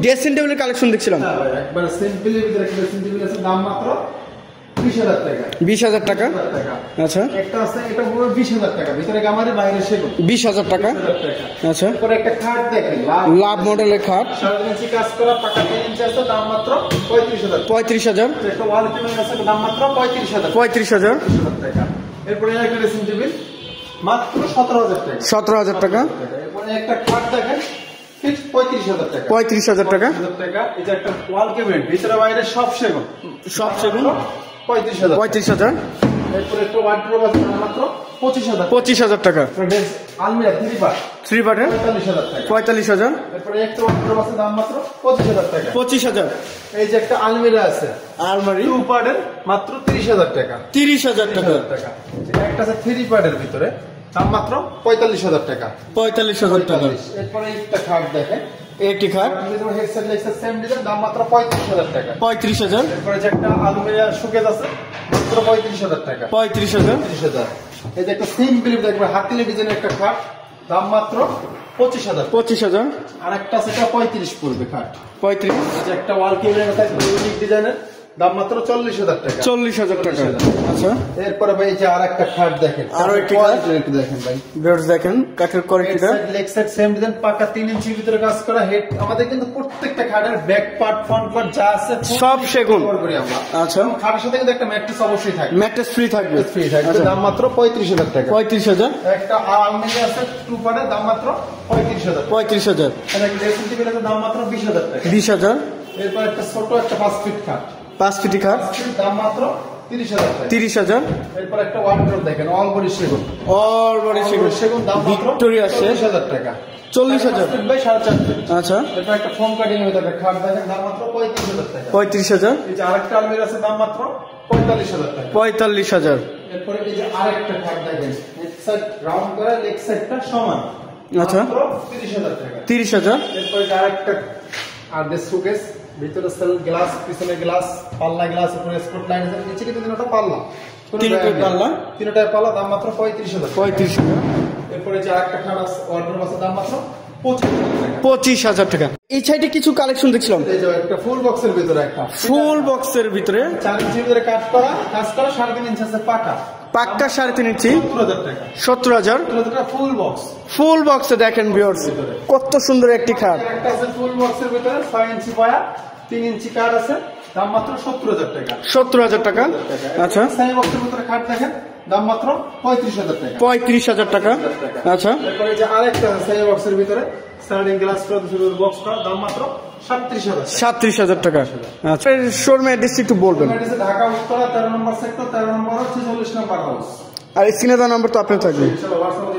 Dressing টেবিলের collection দেখছিলাম। একবার সিম্পলের ভিতরে একটা ড্রেসিং টেবিল আছে, দাম মাত্র 20,000 টাকা। 20,000 টাকা। আচ্ছা, একটা আছে এটা পুরো 20,000 টাকা, ভিতরে গামারি বাইরে সেগুন। 20,000 টাকা। আচ্ছা, পরে একটা খাট দেখেন, লাভ মডেলের খাট, 3.5 ইঞ্চি কাজ করা, পাকা 3 ইঞ্চি আছে, দাম মাত্র 35,000। 35,000। একটা ওয়াল কিউবিং আছে, দাম মাত্র 35,000। 35,000 টাকা। এরপরে একটা ড্রেসিং টেবিল মাত্র 17,000 টাকা। 17,000 টাকা। এরপরে একটা খাট দেখেন, ফিক্স 35,000 টাকা। 35,000 টাকা। 35,000 টাকা। এই যে একটা ওয়াল ক্যাবিনেট, ভিতরে বাইরে সব সেগুন। সব সেগুন। 35,000। 35,000। এরপরে একটা ওয়ার্ডরোব আছে, দাম মাত্র 25,000। 25,000 টাকা। আলমিরা 3 পার্ট, 3 পার্টের 45,000 টাকা। 45,000। এরপরে একটা ওয়ার্ডরোব আছে, দাম মাত্র 25,000 টাকা। 25,000। এই যে একটা আলমিরা আছে, আলমারি 2 পার্টের, মাত্র 30,000 টাকা। 30,000 টাকা। একটা আছে 3 পার্টের ভিতরে, দাম মাত্র 45,000 টাকা। 45,000 টাকা। এরপরে একটা খাট দেখেন, একটি খাট হেডসেট লেক্সাস সেম ডিজাইন, দাম মাত্র 35,000 টাকা। 35,000। এরপরে যে একটা আলমিরা শোকেস আছে, মাত্র 35,000 টাকা। 35,000। 35,000। এই যে একটা সিম্পল দেখবে হাতিলে ডিজাইনের একটা খাট, দাম মাত্র 25,000। 25,000। আর একটা সেটা 35 পড়বে খাট। 35। এই যে একটা ওয়াল কেবিনেট আছে ইউনিক ডিজাইনের, দাম মাত্র 40,000 টাকা। 40,000 টাকা। আচ্ছা, এরপরে ভাই যে আর একটা খাট দেখেন, আরো একটি একটু দেখেন ভাই, ভিউয়ার্স দেখেন কাঠের কোয়ালিটিটা। লেগ সাইড সেম ডিজাইন, পাকা 3 ইঞ্চির ভিতরে কাজ করা। হেড আমাদের কিন্তু প্রত্যেকটা খাটের ব্যাক পার্ট ফ্রন্ট পার্ট যা আছে সব সেগুন। আচ্ছা, খাটের সাথে কিন্তু একটা ম্যাট্রেস অবশ্যই থাকবে। ম্যাট্রেস ফ্রি থাকবে। ফ্রি থাকবে, দাম মাত্র 35,000 টাকা। 35,000। একটা আলমিরা আছে 2 পার্টের, দাম মাত্র 35,000। 35,000। আর একটা ড্রেসিং টেবিলের দাম মাত্র 20,000 টাকা। 20,000। এরপর একটা ছোট একটা 5 ফিট খাট, 5 ফিটি খাট, দাম মাত্র 30,000 টাকা। 30,000। এরপর একটা ওয়ার্ডরোব দেখেন, অল বডি সেগুন। অল বডি সেগুন, দাম মাত্র ভিক্টোরিয়া শেড, 40,000 টাকা। 40,000 বাই 4.5 ফিট। আচ্ছা, এরপর একটা ফোম কাটিং এর ভিতরে খাট দেখেন, দাম মাত্র 35,000 টাকা। 35,000। এই যে আরেকটা আলমিরা আছে, দাম মাত্র 45,000 টাকা। 45,000। এরপরে এই যে আরেকটা খাট দেখেন, হেড সাইড রাউন্ড করে, লেগ সাইডটা সমান, আচ্ছা, মাত্র 30,000 টাকা। 30,000। এরপরে যে আরেকটা আর ডেস্ক শোকেস, ভিতরে সেল গ্লাস, পিছনে গ্লাস, পাল্লা গ্লাস, উপরে স্পট লাইন আছে, নিচে কিন্তু তিনটা পাল্লা, তিনটায় পাল্লা, দাম মাত্র 35,000। 35,000। এরপরে যে আরেকটা খাট আছে, ওয়ার্ডরোব আছে, দাম মাত্র 25,000 টাকা। 25,000 টাকা। এই সাইডে কিছু কালেকশন দেখছিলাম, এই যে একটা ফুল বক্সের ভিতরে একটা ফুল বক্সের ভিতরে 4 ইঞ্চির ভিতরে কাজ করা 3.5 ইঞ্চি আছে, পাকা পাক্কা 3.5 ইঞ্চি, 17,000 টাকা। 17,000 টাকা ফুল বক্স। ফুল বক্সে দেখেন ভিউয়ার্স কত সুন্দর একটি খাট। একটা আছে ফুল বক্সের ভিতরে 6 ইঞ্চি পায়া, 3 ইঞ্চি কাঠ আছে, দাম মাত্র 70,000 টাকা। 70,000 টাকা। আচ্ছা, সেমি বক্সের ভিতরে খাট দেখেন, দাম মাত্র 35,000 টাকা। 35,000 টাকা। আচ্ছা, এরপরে যে আরেকটা সেমি বক্সের ভিতরে স্লাইডিং গ্লাস করা বক্স করা, দাম মাত্র 37,000 টাকা। 37,000 টাকা। আচ্ছা, শোরুম অ্যাড্রেস একটু বলবেন। ঢাকা উত্তরা 13 নম্বর সেক্টর, 13 নম্বর 46 নম্বর হাউস। আর স্ক্রিনে দেওয়া নাম্বার তো আপনার থাকবে। ইনশাআল্লাহ WhatsApp